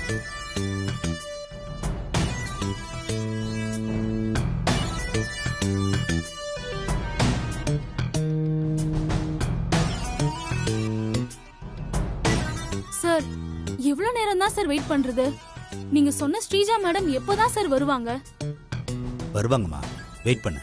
Sir, எவ்வளவு நேரம் தான் சார் வெயிட் பண்றது? நீங்க சொன்ன ஸ்ரீஜா மேடம் எப்போதான் சார் வருவாங்க? வருவாங்கம்மா, வெயிட் பண்ணு.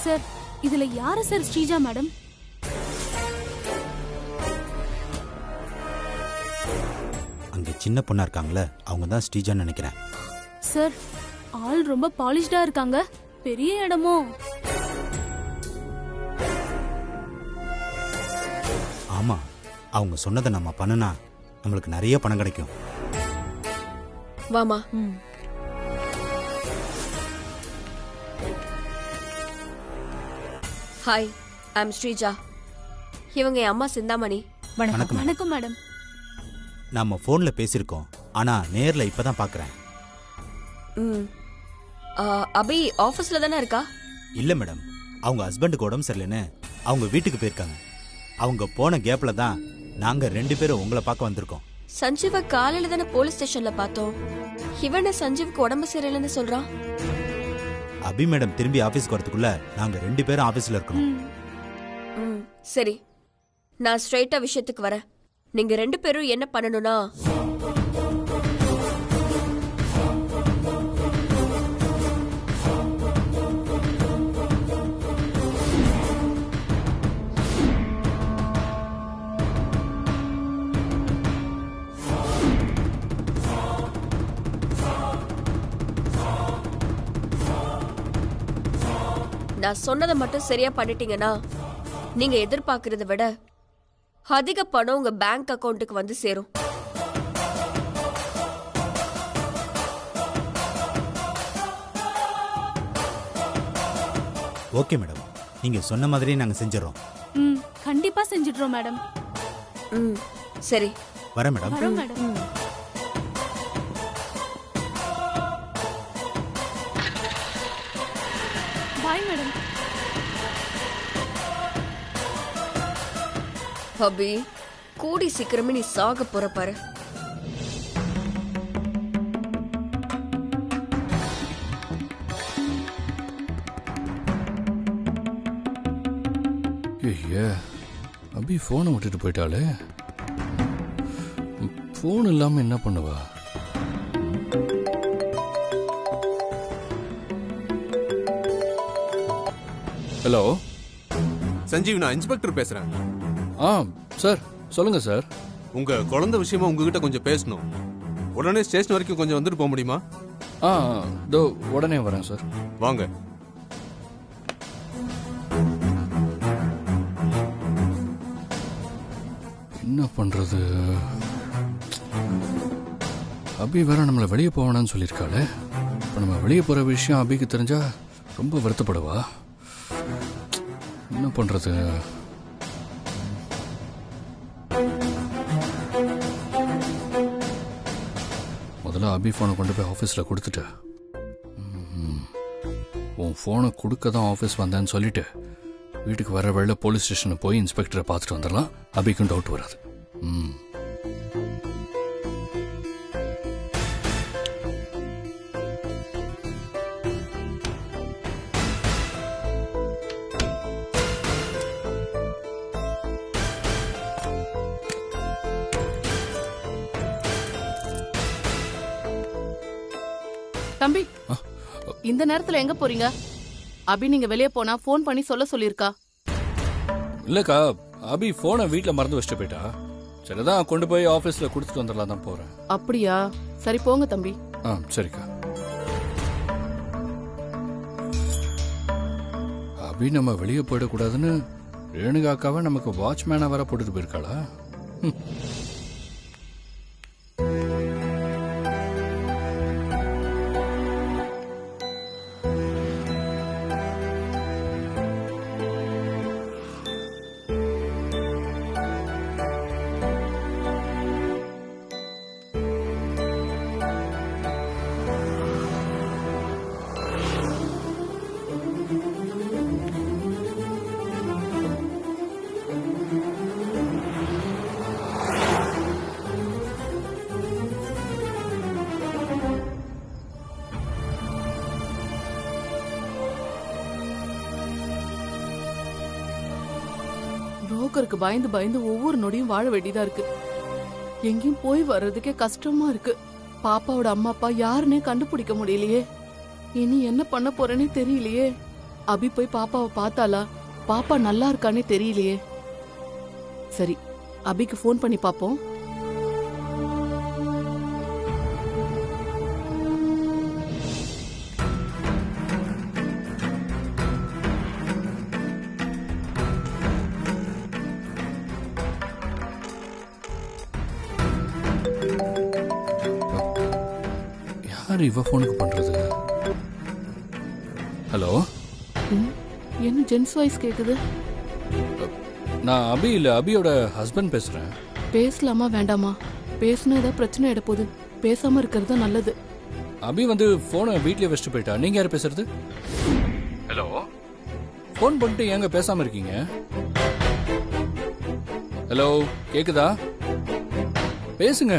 சார், இதுல யாரு சார் ஸ்ரீஜா மேடம்? அங்க சின்ன பொண்ணா இருக்காங்களே, அவங்க தான் ஸ்ரீஜான்னு நினைக்கிறேன். சார், ஆள் ரொம்ப பாலிஷ்டா இருக்காங்க. பெரிய இடமோ? ஆமா, அவங்க சொன்னதை நம்ம பண்ணுனா நம்மளுக்கு நிறைய பணம் கிடைக்கும். வாமா. ஹாய், ஐ அம் ஸ்ரீஜா. இவங்க என் அம்மா சிந்தாமணி. வணக்கம். வணக்கம் மேடம். நாம போன்ல பேசியிருக்கோம், ஆனா நேர்ல இப்பதான் பாக்குறேன். அபி ஆபீஸ்ல தானே இருக்கா? இல்ல மேடம், அவங்க ஹஸ்பண்டுக்கு உடம்பு சரியில்லைன்னு அவங்க வீட்டுக்கு போயிருக்காங்க. அவங்க போன கேப்ல தான் நாங்க 2 பேரும் உங்களை பார்க்க வந்திருக்கோம். சஞ்சீவ காலையில தானே போலீஸ் ஸ்டேஷன்ல பார்த்தோம். இவன சஞ்சீவுக்கு உடம்பு சரியில்லைன்னு சொல்றான். அபி மேடம் திரும்பி ஆபீஸ்க்கு வரதுக்குள்ள நாங்க 2 பேரும் ஆபீஸ்ல இருக்கணும். சரி, நான் ஸ்ட்ரைட்டா விஷயத்துக்கு வரேன். நீங்க 2 பேரும் என்ன பண்ணணும்னா, நான் சொன்னதை மட்டும் சரியா பண்ணிட்டீங்கன்னா நீங்க எதிர்பார்க்கறத விட அதிக பணம் உங்க பேங்க் அக்கவுண்ட்டுக்கு வந்து சேரும். ஓகே மேடம், நீங்க சொன்ன மாதிரியே நாங்க செஞ்சிடறோம். கண்டிப்பா செஞ்சிடுறோம் மேடம். சரி, வரேன் மேடம். வரோம் மேடம். Bye madam. அபி, கூடி சீக்கிரமே நீ சாக போற பாரு. அபி போனை விட்டுட்டு போயிட்டாளே. போன் இல்லாம என்ன பண்ணுவா? ஹலோ சஞ்சீவ், நான் இன்ஸ்பெக்டர் பேசுறேன். சார் சொல்லுங்க சார். உங்க குழந்தை விஷயமா உங்ககிட்ட கொஞ்சம் பேசணும். உடனே ஸ்டேஷன் வரைக்கும் கொஞ்சம் வந்துட்டு போக முடியுமா? இதோ உடனே வரேன் சார். வாங்க. என்ன பண்றது? அபி வேற நம்மளை வெளியே போவானான்னு சொல்லியிருக்காளே. இப்போ நம்ம வெளியே போற விஷயம் அபிக்கு தெரிஞ்சா ரொம்ப வருத்தப்படுவா. என்ன பண்றது? முதல்ல அபி போனை கொண்டு போய் ஆஃபீஸில் கொடுத்துட்டு, உன் ஃபோனை கொடுக்க தான் ஆஃபீஸ் வந்தேன்னு சொல்லிட்டு வீட்டுக்கு வர வழியில் போலீஸ் ஸ்டேஷனுக்கு போய் இன்ஸ்பெக்டரை பார்த்துட்டு வந்துடலாம். அபிக்கும் டவுட் வராது. தம்பி, இந்த நேரத்துல எங்க போறீங்க? அபி நீங்க வெளியே போனா போன் பண்ணி சொல்ல சொல்லிருக்கா. இல்லக்கா, அபி போனை வீட்டுல மறந்து வச்சுட்டு போயிட்டா. சரிதான், கொண்டு போய் ஆபீஸ்ல கொடுத்துட்டு வந்துடலாம் தான் போறேன். அப்படியா? சரி போங்க தம்பி. சரிக்கா. அபி நம்ம வெளியே போயிடக்கூடாதுன்னு ரேணுகாக்காவை நமக்கு வாட்ச்மேனா வர போட்டுட்டு போயிருக்காளா? புரோக்கருக்கு பயந்து பயந்து ஒவ்வொரு நொடியும் வாழ வேண்டியதா இருக்கு. எங்கேயும் போய் வர்றதுக்கே கஷ்டமா இருக்கு. பாப்பாவோட அம்மா அப்பா யாருன்னே கண்டுபிடிக்க முடியலையே. இனி என்ன பண்ண போறேனே தெரியலையே. அபி போய் பாப்பாவை பார்த்தாளா? பாப்பா நல்லா இருக்கானே தெரியலையே. சரி, அபிக்கு ஃபோன் பண்ணி பாப்போம். யார் இவ ஃபோனுக்கு பண்றது? ஹலோ, என்ன ஜென்ஸ் வாய்ஸ் கேக்குது? நான் அபி இல்ல, அபியோட ஹஸ்பண்ட் பேசுறேன். பேசலாமா வேண்டாமா? பேசினா ஏதாவது பிரச்சனை ஆயிட போகுது. பேசாம இருக்கிறது நல்லது. அபி வந்து போனை வீட்லயே வச்சுட்டு போயிட்டா. நீங்க யார் பேசுறது? ஹலோ, போன் பண்ணிட்டு ஏங்க பேசாம இருக்கீங்க? ஹலோ, கேக்குதா? பேசுங்க.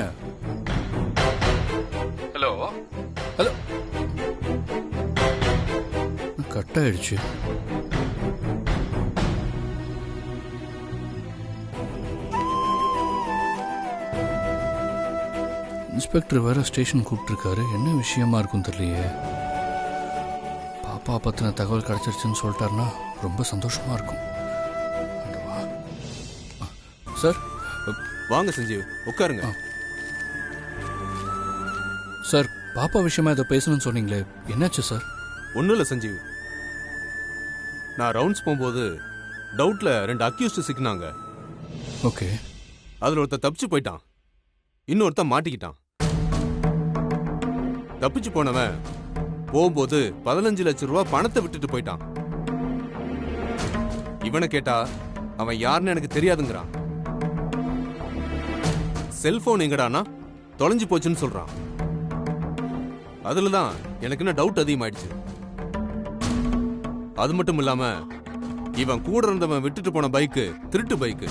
ஹலோ ஹலோ, கட் ஆயிடுச்சு. இன்ஸ்பெக்டர் வேற ஸ்டேஷன் கூப்பிட்டுருக்காரு. என்ன விஷயமா இருக்கும் தெரியலையே. பாப்பா பத்தின தகவல் கிடைச்சிருச்சுன்னு சொல்லிட்டாருன்னா ரொம்ப சந்தோஷமா இருக்கும். ஆண்டவா. சார், வாங்க சஞ்சீவ், உட்காருங்க. சார், பாப்பா விஷயமா ஏதோ பேசணும்னு சொன்னீங்களே, என்னாச்சு சார்? ஒன்றும் இல்லை சஞ்சீவ், நான் ரவுண்ட்ஸ் போகும்போது டவுட்ல 2 அக்யூஸ்ட் சிக்கினாங்க. ஓகே. அதில் ஒருத்தர் தப்பிச்சு போயிட்டான், இன்னொருத்தன் மாட்டிக்கிட்டான். தப்பிச்சு போனவன் போகும்போது 15 லட்சம் ரூபாய் பணத்தை விட்டுட்டு போயிட்டான். இவனை கேட்டா அவன் யாருன்னு எனக்கு தெரியாதுங்கிறான். செல்போன் எங்கடானா தொலைஞ்சு போச்சுன்னு சொல்றான். அதுலதான் எனக்கு என்ன டவுட் அதிகமாயிடுச்சு. அது மட்டும் இல்லாம இவன் கூட இருந்தவன் விட்டுட்டு போன பைக்கு திருட்டு பைக்கு.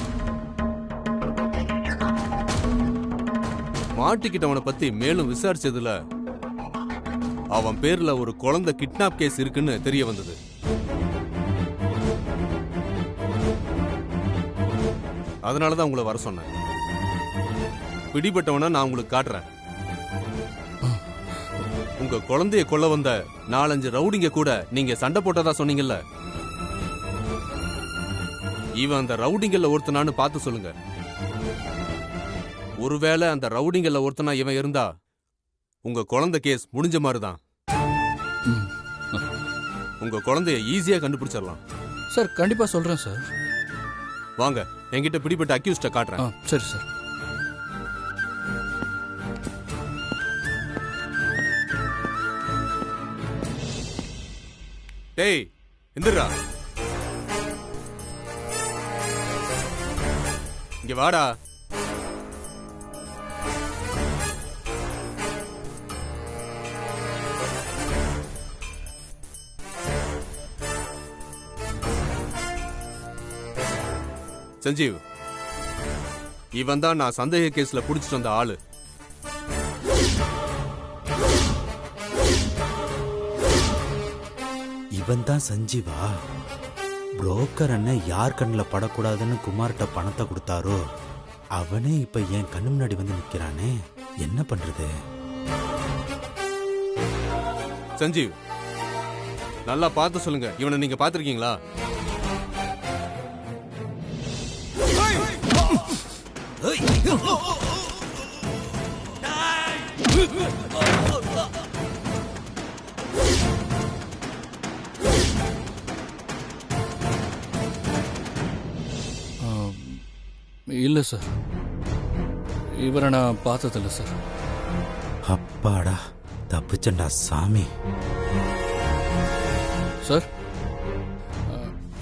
மாட்டிக்கிட்டவனை பத்தி மேலும் விசாரிச்சதுல அவன் பேர்ல ஒரு குழந்தை கிட்னாப் கேஸ் இருக்குன்னு தெரிய வந்தது. அதனாலதான் உங்களை வர சொன்னேன். பிடிபட்டவன நான் உங்களுக்கு காட்டுறேன். உங்க குழந்தைய கொல்ல வந்த 4-5 ரவுடிங்க கூட நீங்க சண்டை போட்டதா சொன்னீங்கல்ல, இவன் அந்த ரவுடிங்கல்ல ஒருத்தனான்னு பார்த்து சொல்லுங்க. ஒருவேளை அந்த ரவுடிங்கல்ல ஒருத்தனா இவன் இருந்தா உங்க குழந்தை கேஸ் முடிஞ்ச மாதிரிதான். உங்க குழந்தைய ஈஸியா கண்டுபிடிச்சிடலாம். சார், கண்டிப்பா சொல்றேன் சார். வாங்க, என்கிட்ட பிடிபட்ட அக்யூஸ்ட காட்டுறேன். சரி சார். டேய், எந்திரா, இங்க வாடா. சஞ்சீவ், இவன் தான் நான் சந்தேக கேஸ்ல புடிச்சிட்டு வந்த ஆளு. இவன் தான் சஞ்சீவா? புரோக்கர் அண்ணன் யார் கண்ணில் படக்கூடாதுன்னு குமார்கிட்ட பணத்தை கொடுத்தாரோ அவனே இப்ப என் கண்ணு முன்னாடி வந்து நிக்கிறானே. என்ன பண்றது? சஞ்சீவ், நல்லா பார்த்து சொல்லுங்க, இவனை நீங்க பாத்திருக்கீங்களா? இல்ல சார், இவரை நான் பார்த்ததில்ல சார். அப்பாடா, தப்பிச்சண்டா சாமி. சார்,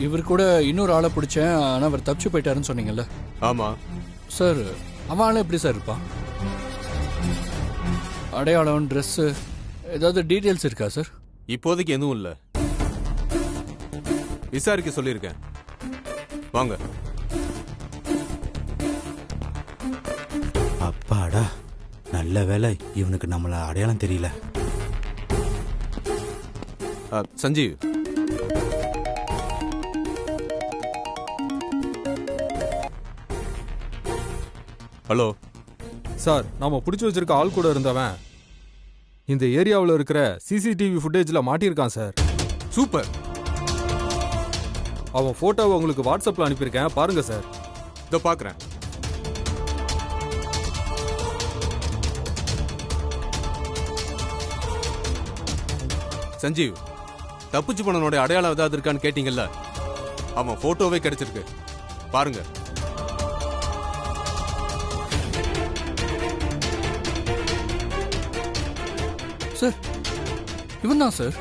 இவர் கூட இன்னொரு ஆளை பிடிச்சேன், ஆனா அவர் தப்பிச்சு போயிட்டாருன்னு சொன்னீங்கல்ல? ஆமா சார். அவன் ஆளை எப்படி சார் இருப்பான்? அடையாளம், ட்ரெஸ், ஏதாவது டீட்டெயில்ஸ் இருக்கா சார்? இப்போதைக்கு எதுவும் இல்ல, விசாரிக்க சொல்லியிருக்கேன். வாங்க. அப்பாடா, நல்ல வேலை இவனுக்கு நம்மள அடையாளம் தெரியல. சஞ்சீவ், ஹலோ சார் நாம பிடிச்சி வச்சிருக்க ஆள் கூட இருந்தவன் இந்த ஏரியாவில் இருக்கிற சிசிடிவி ஃபுட்டேஜில் மாட்டியிருக்கான் சார். சூப்பர். அவன் ஃபோட்டோவை உங்களுக்கு வாட்ஸ்அப்பில் அனுப்பியிருக்கேன், பாருங்க சார். இதோ பார்க்குறேன். சஞ்சீவ், தப்பிச்சு போனவனோட அடையாளம் ஏதாவது இருக்கான்னு கேட்டீங்கல்ல, அவன் போட்டோவே கிடைச்சிருக்கு, பாருங்க. சார் இவன் தான் சார்,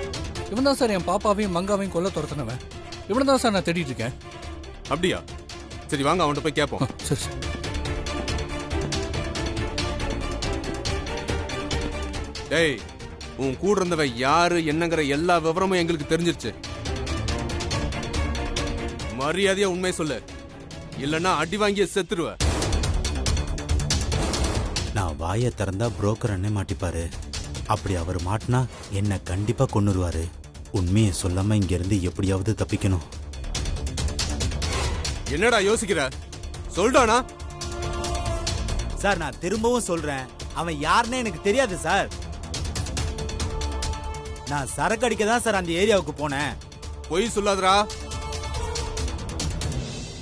இவன் தான் சார் என் பாப்பாவையும் மங்காவையும் கொல்ல துரத்துனவன். இவனை தான் சார் நான் தேடிட்டு இருக்கேன். அப்படியா? சரி வாங்க அவன்கிட்ட போய் கேட்போம். சரி சார். டேய், உன் கூட இருந்தவன் யாரு என்னங்கிற எல்லா விவரமும் எங்களுக்கு தெரிஞ்சிருச்சு. மரியாதையா உண்மை சொல்லு, இல்லன்னா அடி வாங்கிய செத்துருவ. நான் வாயை திறந்தா புரோக்கர் அண்ணே மாட்டிப்பாரு. அப்படி அவர் மாட்டினா என்ன கண்டிப்பா கொன்னுருவாரு. உண்மையை சொல்லாம இங்க இருந்து எப்படியாவது தப்பிக்கணும். என்னடா யோசிக்கிற? சொல்றானா? சார் நான் திரும்பவும் சொல்றேன், அவன் யாருன்னு எனக்கு தெரியாது சார். நான் சரக்கு அடிக்க தான் சார் அந்த ஏரியாவுக்கு போனேன். பொய் சொல்லாதடா.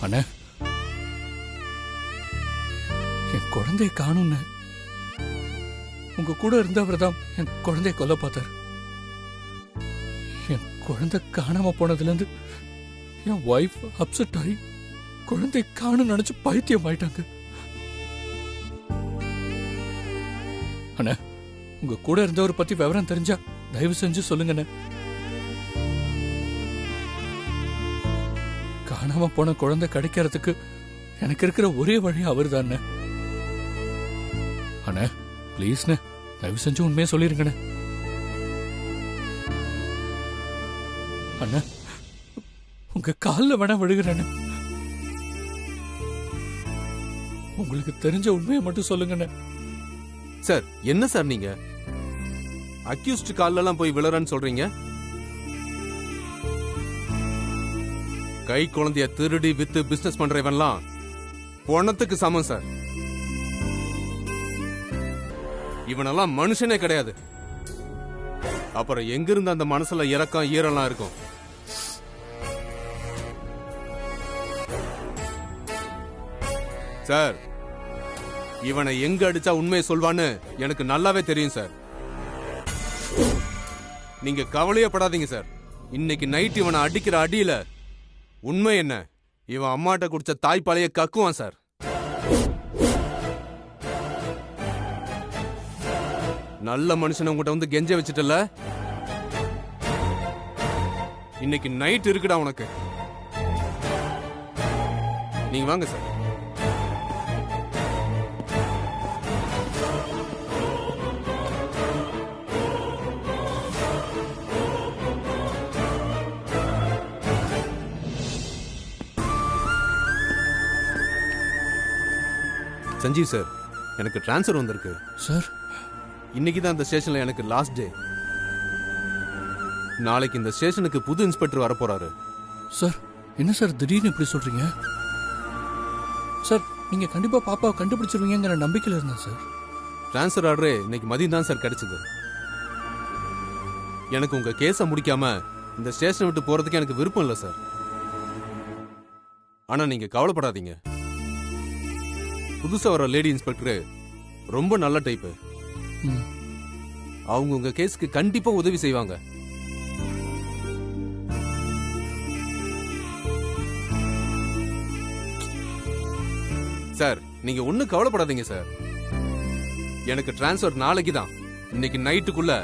அண்ணே, என் குழந்தைய காணும்னு உங்க கூட இருந்தவர் தான் என் குழந்தைய கொல்ல பார்த்தார். என் குழந்தை காணாம போனதுல இருந்து என் வைஃப் அப்செட் ஆகி குழந்தை காணும் நினைச்சு பைத்தியம் ஆயிட்டாங்க. அண்ணா, உங்க கூட இருந்தவர் பத்தி விவரம் தெரிஞ்சா தயவு செஞ்சு சொல்லுங்கண்ணே. காணாம போன குழந்தை கிடைக்கிறதுக்கு எனக்கு இருக்கிற ஒரே வழி அவர் தான். அண்ணா பிளீஸ்ண்ணே, தயவு செஞ்சு உண்மையை சொல்லிருங்கண்ணே. அண்ணா, உங்க காலில் வேணா விழுகிறேன்னு. உங்களுக்கு தெரிஞ்ச உண்மையை மட்டும் சொல்லுங்கண்ணே. சார் என்ன சார் நீங்க அக்யூஸ்ட் கால்ல எல்லாம் போய் விழறன்னு சொல்றீங்க? கை குழந்தைய திருடி வித்து பிசினஸ் பண்றவன்லாம் பணத்துக்கு சமம் சார். இவனெல்லாம் மனுஷனே கிடையாது. அப்புறம் எங்கிருந்து அந்த மனசுல இரக்கம் ஈரலாம் இருக்கும்? சார், இவனை எங்க அடிச்சா உண்மையை சொல்வான்னு எனக்கு நல்லாவே தெரியும் சார். நீங்க கவலையப்படாதீங்க சார். இன்னைக்கு நைட் இவனை அடிக்கிற அடியில உண்மை என்ன, இவன் அம்மாட்ட குடிச்ச தாய்ப்பாலைய கக்குவான் சார். நல்ல மனுஷன் உங்ககிட்ட வந்து கெஞ்ச வச்சுட்டல, இன்னைக்கு நைட் இருக்குடா உனக்கு. நீங்க வாங்க சார். சஞ்சீவ் சார், எனக்கு டிரான்ஸ்ஃபர் வந்திருக்கு சார். இன்னைக்கு தான் இந்த ஸ்டேஷன்ல எனக்கு லாஸ்ட் டே. நாளைக்கு இந்த ஸ்டேஷனுக்கு புது இன்ஸ்பெக்டர் வர போறாரு. சார் என்ன சார் திடீர்னு இப்படி சொல்றீங்க? சார் நீங்க கண்டிப்பா பாப்பாவை கண்டுபிடிச்சிருவீங்கிற நம்பிக்கையில இருந்தேன் சார். டிரான்ஸ்ஃபர் ஆர்டரே இன்னைக்கு மதியம் தான் சார் கிடைச்சது. எனக்கு உங்க கேஸை முடிக்காம இந்த ஸ்டேஷனை விட்டு போறதுக்கு எனக்கு விருப்பம் இல்லை சார். ஆனா நீங்க கவலைப்படாதீங்க, புதுசா வர லேடி இன்ஸ்பெக்டர் ரொம்ப நல்ல டைப்பு. அவங்க உங்க கேஸ்க்கு கண்டிப்பா உதவி செய்வாங்க. சார் நீங்க ஒண்ணும் கவலைப்படாதீங்க சார். எனக்கு டிரான்ஸ்ஃபர் நாளைக்கு தான். இன்னைக்கு நைட்டுக்குள்ள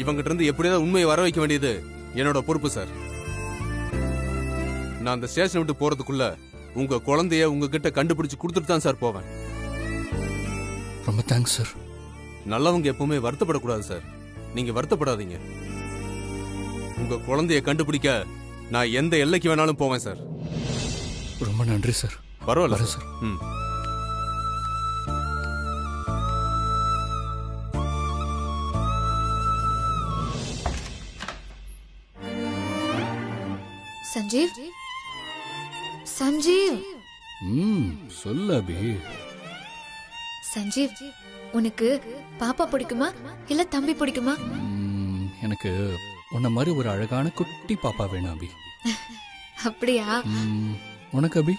இவங்கிட்ட இருந்து எப்படியாவது உண்மையை வர வைக்க வேண்டியது என்னோட பொறுப்பு சார். நான் அந்த ஸ்டேஷன் விட்டு போறதுக்குள்ள உங்க குழந்தைய உங்ககிட்ட கண்டுபிடிச்சு கொடுத்துட்டு தான் சார் போவேன். ரொம்ப தேங்க்ஸ் சார். நல்லவங்க எப்பவுமே வருத்தப்படக்கூடாது சார். நீங்க வருத்தப்படாதீங்க. உங்க குழந்தைய கண்டுபிடிக்க நான் எந்த எல்லைக்கு வேணாலும் போவேன் சார். ரொம்ப நன்றி சார். பரவாயில்ல சார். சஞ்சீவ், சஞ்சீவ். சொல்லு அபி. சஞ்சீவ், உனக்கு பாப்பா பிடிக்குமா இல்ல தம்பி பிடிக்குமா? எனக்கு உன்ன மாதிரி ஒரு அழகான குட்டி பாப்பா வேணும் அபி. அப்படியா? உனக்கு அபி?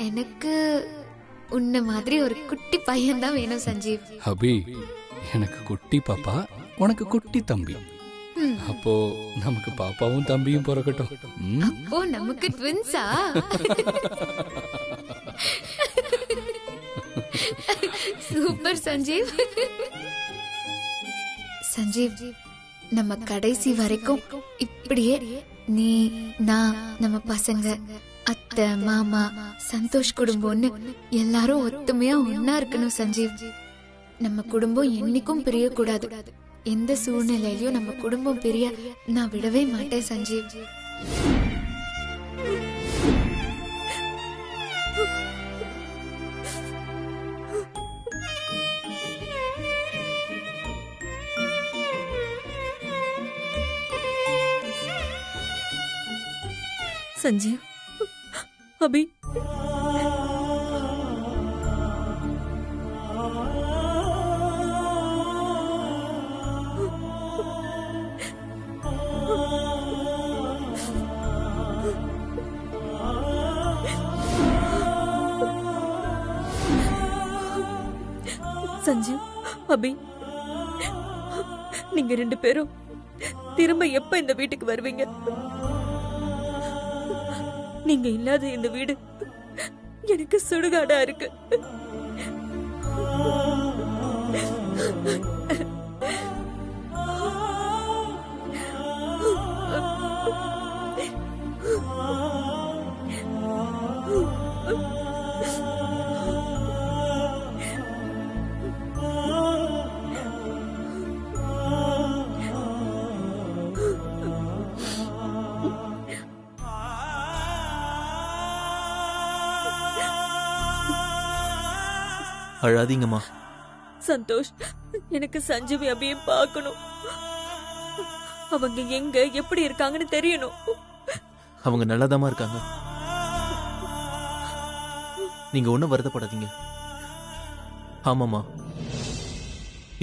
எனக்கு உன்ன மாதிரி ஒரு குட்டி பையன் தான் வேணும் சஞ்சீவ். அபி, எனக்கு குட்டி பாப்பா, உனக்கு குட்டி தம்பி. அப்போ நமக்கு பாப்பாவும் தம்பியும் பிறக்கட்டும். அப்போ நமக்கு ட்வின்ஸா? சூப்பர் சஞ்சீவ். சஞ்சீவ், நம்ம கடைசி வரைக்கும் இப்படியே நீ, நான், நம்ம பசங்க, அத்தை, மாமா, சந்தோஷ் குடும்பம்னு எல்லாரும் ஒத்துமையா ஒன்னா இருக்கணும் சஞ்சீவ். நம்ம குடும்பம் என்னைக்கும் பிரியக்கூடாது. எந்த சூழ்நிலையிலயும் நம்ம குடும்பம் பிரிய நான் விடவே மாட்டேன் சஞ்சீவ். சஞ்சீவ், அபி, சஞ்சீவ், அபி, நீங்க 2 பேரும் திரும்ப எப்ப இந்த வீட்டுக்கு வருவீங்க? நீங்க இல்லாத இந்த வீடு எனக்கு சுடுகாடா இருக்கு. அழாதீங்கம்மா. சந்தோஷ், எனக்கு சஞ்சீவி அபியும் பார்க்கணும். அவங்க எங்க எப்படி இருக்காங்கன்னு தெரியணும். அவங்க நல்லாதாம்மா இருக்காங்க. நீங்க ஒன்றும் வருத்தப்படாதீங்க. ஆமாம்மா,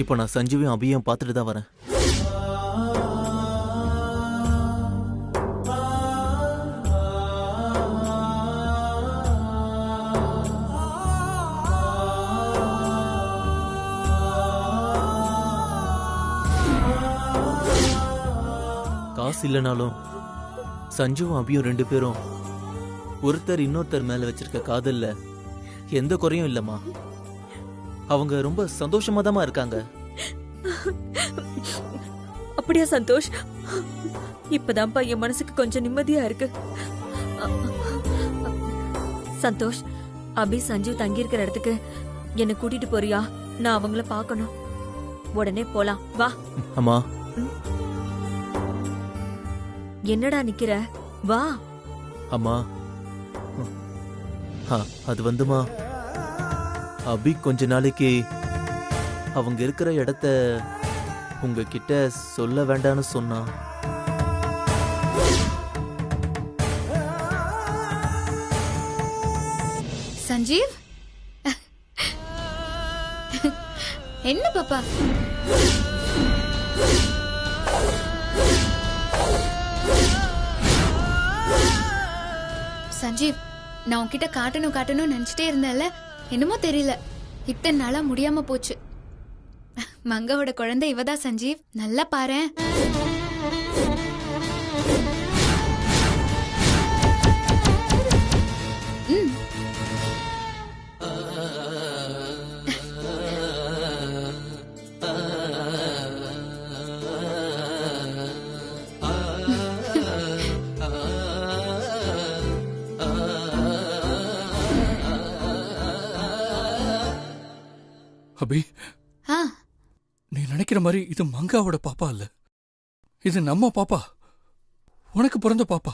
இப்போ நான் சஞ்சீவியும் அபியும் பார்த்துட்டு தான் வரேன். காசு இல்லைனாலும் சஞ்சுவும் அபியும் 2 பேரும் ஒருத்தர் இன்னொருத்தர் மேல வச்சிருக்க காதல்ல எந்த குறையும் இல்லம்மா. அவங்க ரொம்ப சந்தோஷமா தான் இருக்காங்க. அப்படியா சந்தோஷ்? இப்பதான்ப்பா என் மனசுக்கு கொஞ்சம் நிம்மதியா இருக்கு. சந்தோஷ், அபி சஞ்சீவ் தங்கி இருக்கிற இடத்துக்கு என்ன கூட்டிட்டு போறியா? நான் அவங்கள பார்க்கணும். உடனே போலாம், வா. அம்மா, என்னடா நிக்கிற? வா. அம்மா, அது வந்துமா, அபி கொஞ்ச நாளைக்கு அவங்க இருக்கிற இடத்த உங்ககிட்ட சொல்ல வேண்டான்னு சொன்னா. சஞ்சீவ், என்ன பாப்பா? சஞ்சீவ், நான் உன்கிட்ட காட்டணும் நினைச்சிட்டே இருந்தேன்ல, என்னமோ தெரியல, இத்தனை நாளா முடியாம போச்சு. மங்கவோட குழந்தை இவதான் சஞ்சீவ், நல்லா பாரேன். அபி, நீ நினைக்கிற மாதிரி இது மங்காவோட பாப்பா இல்ல, இது நம்ம பாப்பா, உனக்கு பிறந்த பாப்பா.